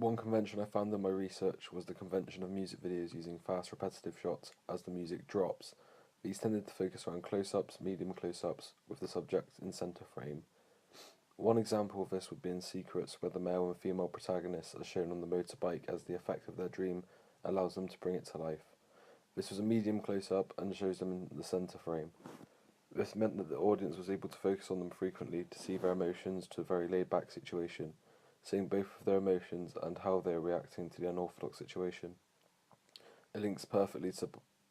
One convention I found in my research was the convention of music videos using fast repetitive shots as the music drops. These tended to focus around close-ups, medium close-ups, with the subject in centre frame. One example of this would be in Secrets, where the male and female protagonists are shown on the motorbike as the effect of their dream allows them to bring it to life. This was a medium close-up and shows them in the centre frame. This meant that the audience was able to focus on them frequently to see their emotions to a very laid-back situation, seeing both of their emotions and how they are reacting to the unorthodox situation. It links perfectly to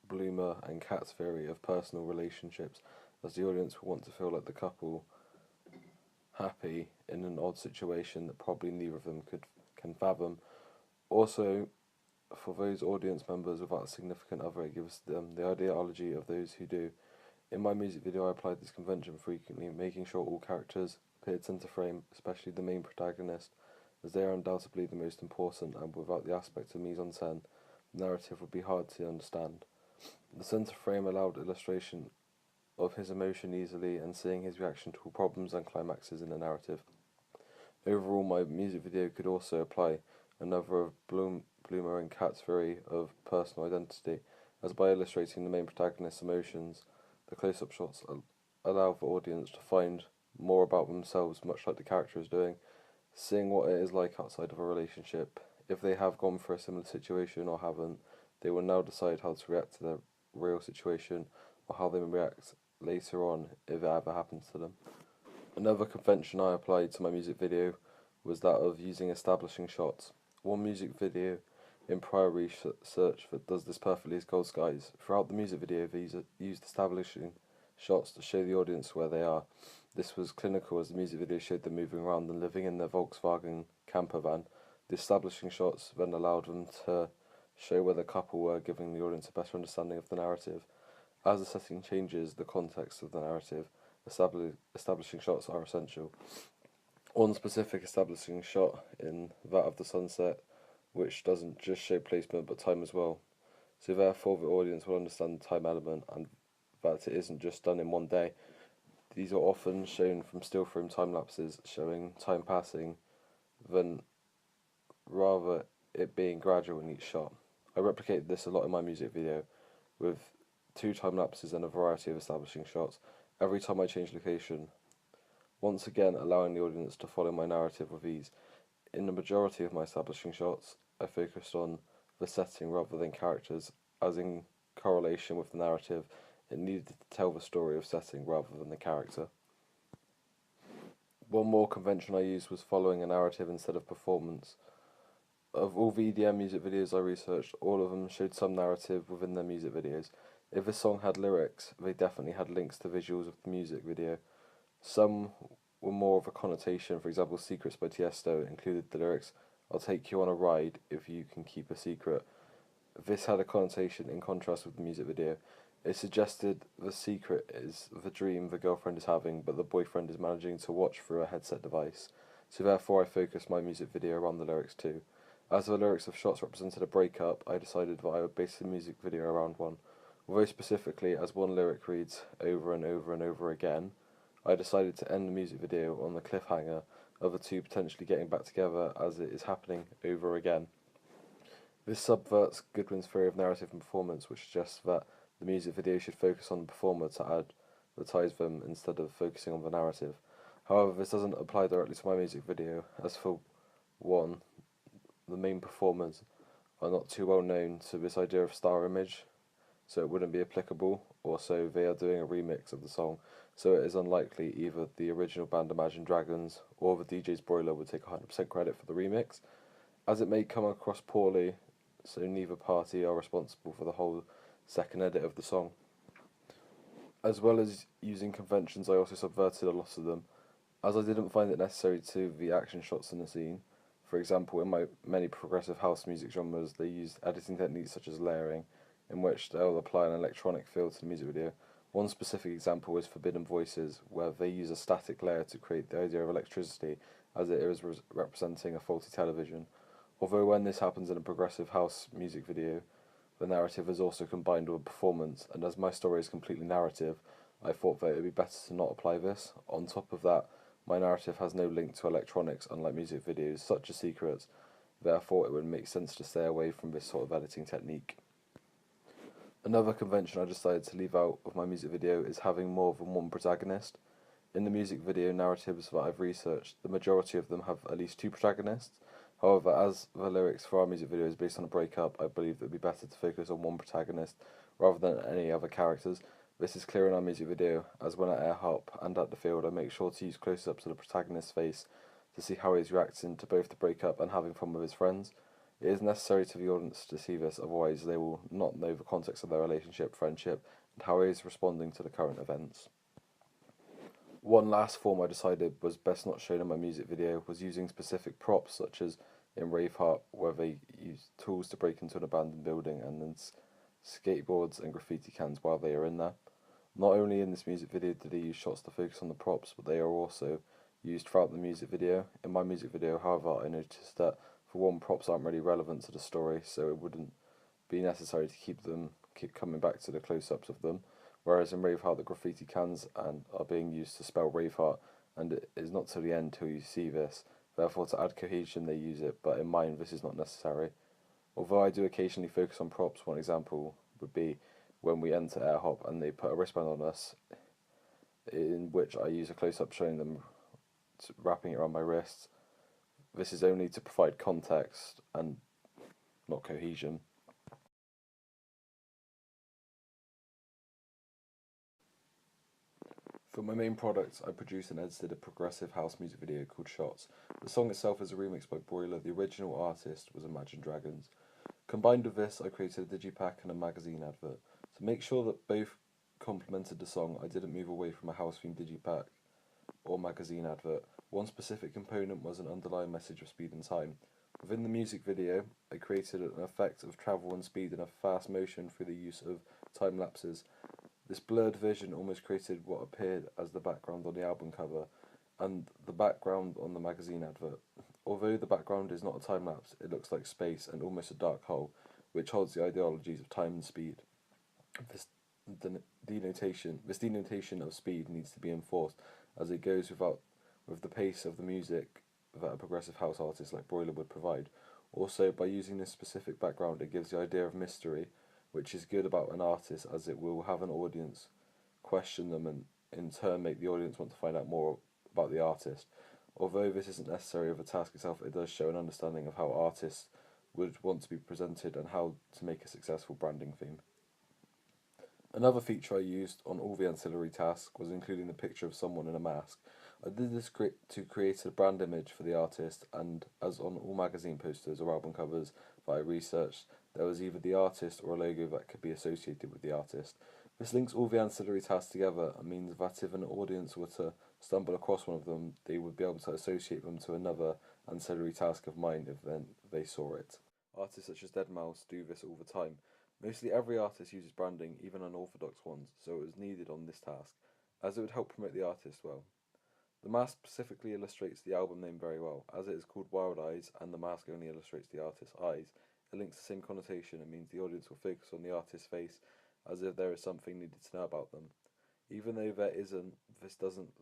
Bloomer and Kat's theory of personal relationships, as the audience will want to feel like the couple happy in an odd situation that probably neither of them can fathom. Also, for those audience members without a significant other, it gives them the ideology of those who do. In my music video, I applied this convention frequently, making sure all characters appeared centre frame, especially the main protagonist, as they are undoubtedly the most important, and without the aspect of mise-en-scène, the narrative would be hard to understand. The centre frame allowed illustration of his emotion easily and seeing his reaction to all problems and climaxes in the narrative. Overall, my music video could also apply another of Bloomer and Kat's theory of personal identity, as by illustrating the main protagonist's emotions, the close-up shots allow the audience to find more about themselves, much like the character is doing, seeing what it is like outside of a relationship. If they have gone through a similar situation or haven't, they will now decide how to react to their real situation or how they react later on if it ever happens to them. Another convention I applied to my music video was that of using establishing shots. One music video in prior research that does this perfectly is Gold Skies. Throughout the music video, they used establishing shots to show the audience where they are. This was clinical as the music video showed them moving around and living in their Volkswagen camper van. The establishing shots then allowed them to show where the couple were, giving the audience a better understanding of the narrative. As the setting changes the context of the narrative, establishing shots are essential. One specific establishing shot in that of the sunset, which doesn't just show placement but time as well. So therefore the audience will understand the time element and that it isn't just done in one day. These are often shown from still frame time lapses showing time passing than rather it being gradual in each shot. I replicated this a lot in my music video with 2 time lapses and a variety of establishing shots every time I change location, once again allowing the audience to follow my narrative with ease. In the majority of my establishing shots, I focused on the setting rather than characters, as in correlation with the narrative, it needed to tell the story of setting rather than the character. One more convention I used was following a narrative instead of performance. Of all the EDM music videos I researched, all of them showed some narrative within their music videos. If a song had lyrics, they definitely had links to visuals of the music video. Some were more of a connotation, for example Secrets by Tiesto included the lyrics, "I'll take you on a ride if you can keep a secret." This had a connotation in contrast with the music video. It suggested the secret is the dream the girlfriend is having, but the boyfriend is managing to watch through a headset device. So therefore I focused my music video around the lyrics too. As the lyrics of shots represented a breakup, I decided that I would base the music video around one. Although specifically, as one lyric reads over and over and over again, I decided to end the music video on the cliffhanger of the two potentially getting back together as it is happening over again. This subverts Goodwin's theory of narrative and performance, which suggests that the music video should focus on the performer to advertise them instead of focusing on the narrative. However, this doesn't apply directly to my music video, as for one, the main performers are not too well known to this idea of star image, so it wouldn't be applicable. Also, they are doing a remix of the song, so it is unlikely either the original band Imagine Dragons or the DJ's Broiler would take 100% credit for the remix, as it may come across poorly, so neither party are responsible for the whole second edit of the song. As well as using conventions, I also subverted a lot of them, as I didn't find it necessary to the action shots in the scene. For example, in my many progressive house music genres, they used editing techniques such as layering, in which they'll apply an electronic feel to the music video. One specific example is Forbidden Voices, where they use a static layer to create the idea of electricity, as it is representing a faulty television. Although when this happens in a progressive house music video, the narrative is also combined with a performance, and as my story is completely narrative, I thought that it would be better to not apply this. On top of that, my narrative has no link to electronics, unlike music videos, such as Secrets. Therefore, it would make sense to stay away from this sort of editing technique. Another convention I decided to leave out of my music video is having more than one protagonist. In the music video narratives that I've researched, the majority of them have at least two protagonists. However, as the lyrics for our music video is based on a breakup, I believe it would be better to focus on one protagonist rather than any other characters. This is clear in our music video, as when at air hop and at the field I make sure to use close-ups of the protagonist's face to see how he is reacting to both the breakup and having fun with his friends. It is necessary to the audience to see this, otherwise they will not know the context of their relationship, friendship, and how he is responding to the current events. One last form I decided was best not shown in my music video was using specific props, such as in Braveheart, where they use tools to break into an abandoned building and then skateboards and graffiti cans while they are in there. Not only in this music video did they use shots to focus on the props, but they are also used throughout the music video. In my music video, however, I noticed that for one, props aren't really relevant to the story, so it wouldn't be necessary to keep coming back to the close-ups of them. Whereas in Braveheart, the graffiti cans are being used to spell Braveheart, and it is not till the end till you see this. Therefore, to add cohesion, they use it, but in mine, this is not necessary. Although I do occasionally focus on props, one example would be when we enter air hop and they put a wristband on us, in which I use a close-up showing them wrapping it around my wrists. This is only to provide context and not cohesion. For my main product, I produced and edited a progressive house music video called Shots. The song itself is a remix by Broiler. The original artist was Imagine Dragons. Combined with this, I created a digipack and a magazine advert. To make sure that both complemented the song, I didn't move away from a house-themed digipack or magazine advert. One specific component was an underlying message of speed and time. Within the music video, I created an effect of travel and speed in a fast motion through the use of time lapses. This blurred vision almost created what appeared as the background on the album cover and the background on the magazine advert. Although the background is not a time lapse, it looks like space and almost a dark hole, which holds the ideologies of time and speed. This denotation of speed needs to be enforced, as it goes with the pace of the music that a progressive house artist like Broiler would provide. Also, by using this specific background, it gives the idea of mystery, which is good about an artist, as it will have an audience question them and in turn make the audience want to find out more about the artist. Although this isn't necessary of the task itself, it does show an understanding of how artists would want to be presented and how to make a successful branding theme. Another feature I used on all the ancillary tasks was including the picture of someone in a mask. I did this to create a brand image for the artist, and as on all magazine posters or album covers that I researched, there was either the artist or a logo that could be associated with the artist. This links all the ancillary tasks together and means that if an audience were to stumble across one of them, they would be able to associate them to another ancillary task of mine if then they saw it. Artists such as deadmau5 do this all the time. Mostly every artist uses branding, even unorthodox ones, so it was needed on this task, as it would help promote the artist well. The mask specifically illustrates the album name very well, as it is called Wild Eyes and the mask only illustrates the artist's eyes. It links the same connotation and means the audience will focus on the artist's face as if there is something needed to know about them. Even though there isn't, this doesn't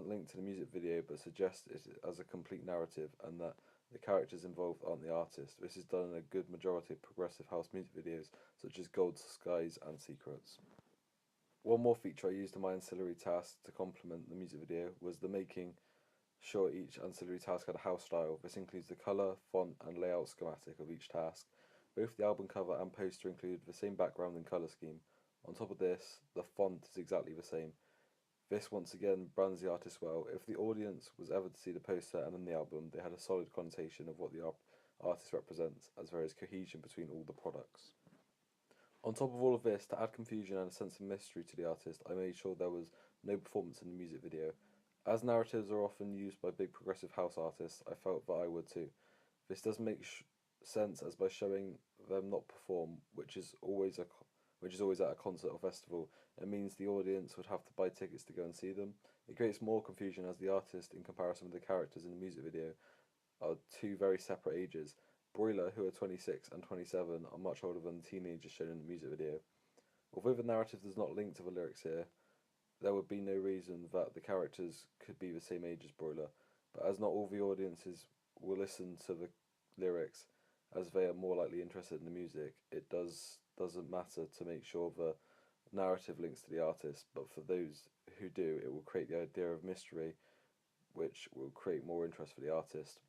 link to the music video but suggests it as a complete narrative and that the characters involved aren't the artist. This is done in a good majority of progressive house music videos such as Gold Skies and Secrets. One more feature I used in my ancillary task to complement the music video was the making sure each ancillary task had a house style. This includes the colour, font and layout schematic of each task. Both the album cover and poster include the same background and colour scheme. On top of this, the font is exactly the same. This once again brands the artist well. If the audience was ever to see the poster and then the album, they had a solid connotation of what the artist represents, as there is cohesion between all the products. On top of all of this, to add confusion and a sense of mystery to the artist, I made sure there was no performance in the music video. As narratives are often used by big progressive house artists, I felt that I would too. This does make sense, as by showing them not perform, which is always at a concert or festival, it means the audience would have to buy tickets to go and see them. It creates more confusion as the artist, in comparison with the characters in the music video, are two very separate ages. Broiler, who are 26 and 27, are much older than the teenagers shown in the music video. Although the narrative does not link to the lyrics here, there would be no reason that the characters could be the same age as Broiler, but as not all the audiences will listen to the lyrics as they are more likely interested in the music. It doesn't matter to make sure the narrative links to the artist, but for those who do, it will create the idea of mystery, which will create more interest for the artist.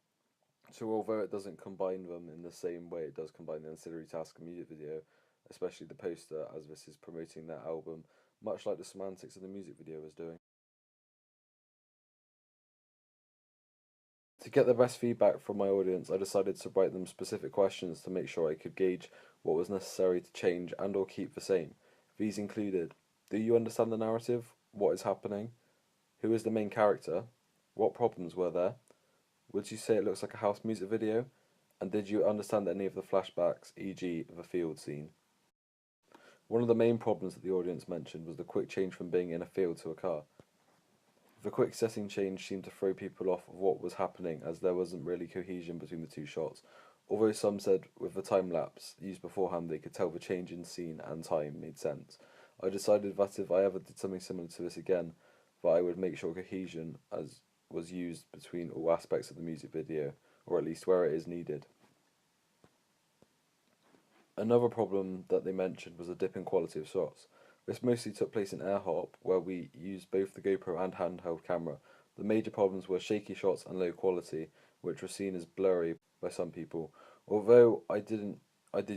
So although it doesn't combine them in the same way it does combine the ancillary task and music video, especially the poster, as this is promoting their album, much like the semantics of the music video is doing. To get the best feedback from my audience, I decided to write them specific questions to make sure I could gauge what was necessary to change and or keep the same. These included: do you understand the narrative? What is happening? Who is the main character? What problems were there? Would you say it looks like a house music video? And did you understand any of the flashbacks, e.g. the field scene? One of the main problems that the audience mentioned was the quick change from being in a field to a car. The quick setting change seemed to throw people off of what was happening, as there wasn't really cohesion between the two shots. Although some said with the time lapse used beforehand they could tell the change in scene and time made sense. I decided that if I ever did something similar to this again, that I would make sure cohesion as was used between all aspects of the music video, or at least where it is needed. Another problem that they mentioned was a dip in quality of shots. This mostly took place in AirHop, where we used both the GoPro and handheld camera. The major problems were shaky shots and low quality, which were seen as blurry by some people. Although I did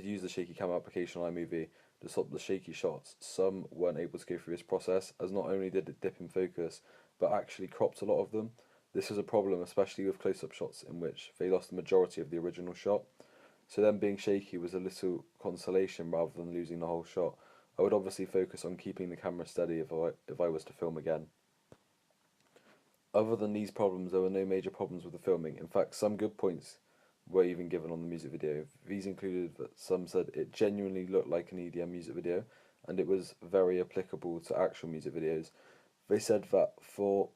use the shaky cam application on iMovie to stop the shaky shots. Some weren't able to go through this process, as not only did it dip in focus, but actually cropped a lot of them. This was a problem, especially with close-up shots, in which they lost the majority of the original shot. So them being shaky was a little consolation rather than losing the whole shot. I would obviously focus on keeping the camera steady if I was to film again. Other than these problems, there were no major problems with the filming. In fact, some good points were even given on the music video. These included that some said it genuinely looked like an EDM music video, and it was very applicable to actual music videos. They said that for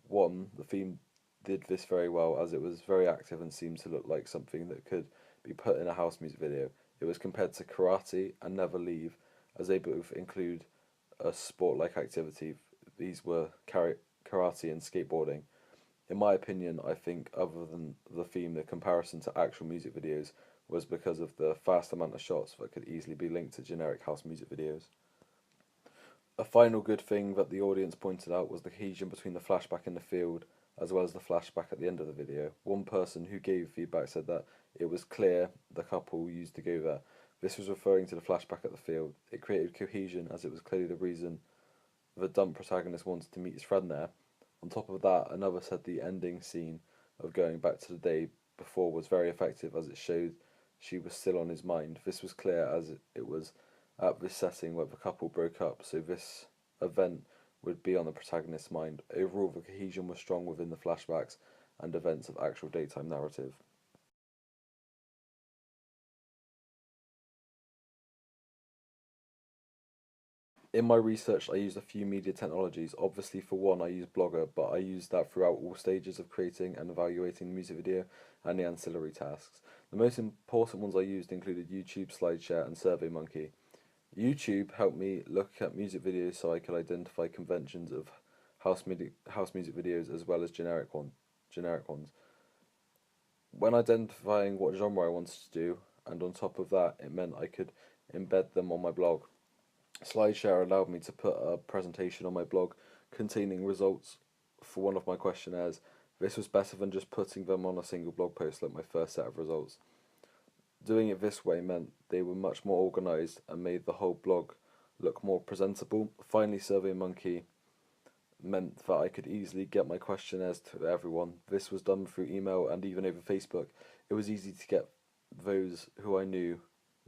one, the theme did this very well, as it was very active and seemed to look like something that could be put in a house music video. It was compared to Karate and Never Leave, as they both include a sport-like activity. These were karate and skateboarding. In my opinion, I think other than the theme, the comparison to actual music videos was because of the vast amount of shots that could easily be linked to generic house music videos. A final good thing that the audience pointed out was the cohesion between the flashback in the field as well as the flashback at the end of the video. One person who gave feedback said that it was clear the couple used to go there. This was referring to the flashback at the field. It created cohesion as it was clearly the reason the dump protagonist wanted to meet his friend there. On top of that, another said the ending scene of going back to the day before was very effective as it showed she was still on his mind. This was clear as it was at this setting where the couple broke up, so this event would be on the protagonist's mind. Overall, the cohesion was strong within the flashbacks and events of actual daytime narrative. In my research, I used a few media technologies. Obviously, for one, I used Blogger, but I used that throughout all stages of creating and evaluating the music video and the ancillary tasks. The most important ones I used included YouTube, SlideShare, and SurveyMonkey. YouTube helped me look at music videos so I could identify conventions of house music videos as well as generic ones. When identifying what genre I wanted to do, and on top of that, it meant I could embed them on my blog. SlideShare allowed me to put a presentation on my blog containing results for one of my questionnaires. This was better than just putting them on a single blog post like my first set of results. Doing it this way meant they were much more organised and made the whole blog look more presentable. Finally, SurveyMonkey meant that I could easily get my questionnaires to everyone. This was done through email and even over Facebook. It was easy to get those who I knew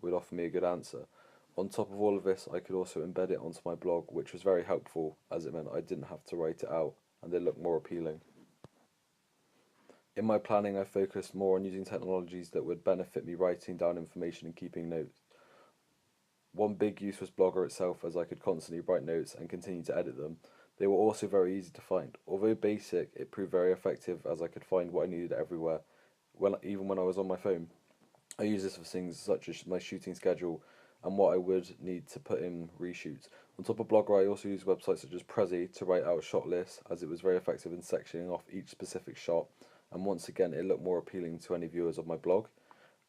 would offer me a good answer. On top of all of this, I could also embed it onto my blog, which was very helpful as it meant I didn't have to write it out and it looked more appealing. In my planning, I focused more on using technologies that would benefit me writing down information and keeping notes. One big use was Blogger itself, as I could constantly write notes and continue to edit them. They were also very easy to find. Although basic, it proved very effective as I could find what I needed everywhere, even when I was on my phone. I use this for things such as my shooting schedule and what I would need to put in reshoots. On top of Blogger, I also use websites such as Prezi to write out shot lists, as it was very effective in sectioning off each specific shot and once again it looked more appealing to any viewers of my blog,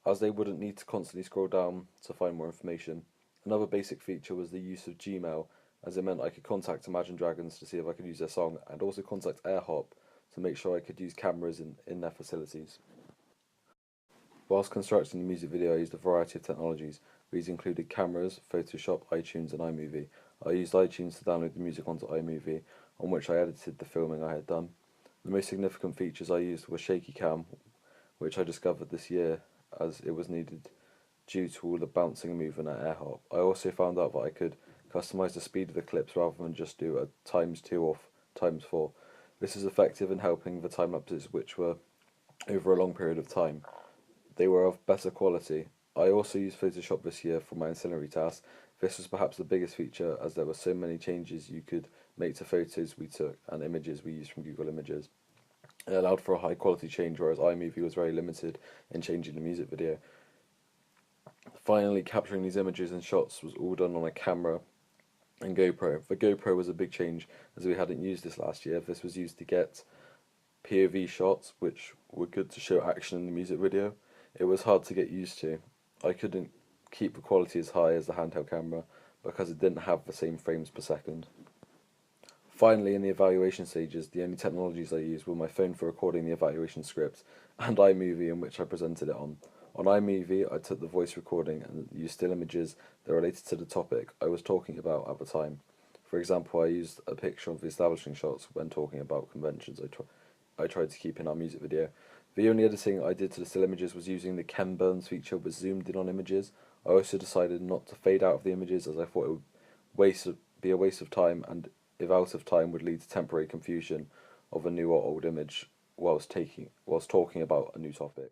as they wouldn't need to constantly scroll down to find more information. Another basic feature was the use of Gmail, as it meant I could contact Imagine Dragons to see if I could use their song, and also contact AirHop to make sure I could use cameras in their facilities. Whilst constructing the music video, I used a variety of technologies. These included cameras, Photoshop, iTunes, and iMovie. I used iTunes to download the music onto iMovie, on which I edited the filming I had done. The most significant features I used were Shaky Cam, which I discovered this year as it was needed due to all the bouncing and movement at AirHop. I also found out that I could customize the speed of the clips rather than just do a ×2 or ×4. This is effective in helping the time lapses, which were over a long period of time. They were of better quality. I also used Photoshop this year for my ancillary tasks. This was perhaps the biggest feature, as there were so many changes you could make to photos we took and images we used from Google Images. It allowed for a high quality change, whereas iMovie was very limited in changing the music video. Finally, capturing these images and shots was all done on a camera and GoPro. The GoPro was a big change, as we hadn't used this last year. This was used to get POV shots, which were good to show action in the music video. It was hard to get used to. I couldn't keep the quality as high as the handheld camera because it didn't have the same frames per second. Finally, in the evaluation stages, the only technologies I used were my phone for recording the evaluation script and iMovie, in which I presented it on. On iMovie, I took the voice recording and used still images that related to the topic I was talking about at the time. For example, I used a picture of the establishing shots when talking about conventions I tried to keep in our music video. The only editing I did to the still images was using the Ken Burns feature with zoomed in on images. I also decided not to fade out of the images, as I thought it would be a waste of time, and if out of time would lead to temporary confusion of a new or old image whilst talking about a new topic.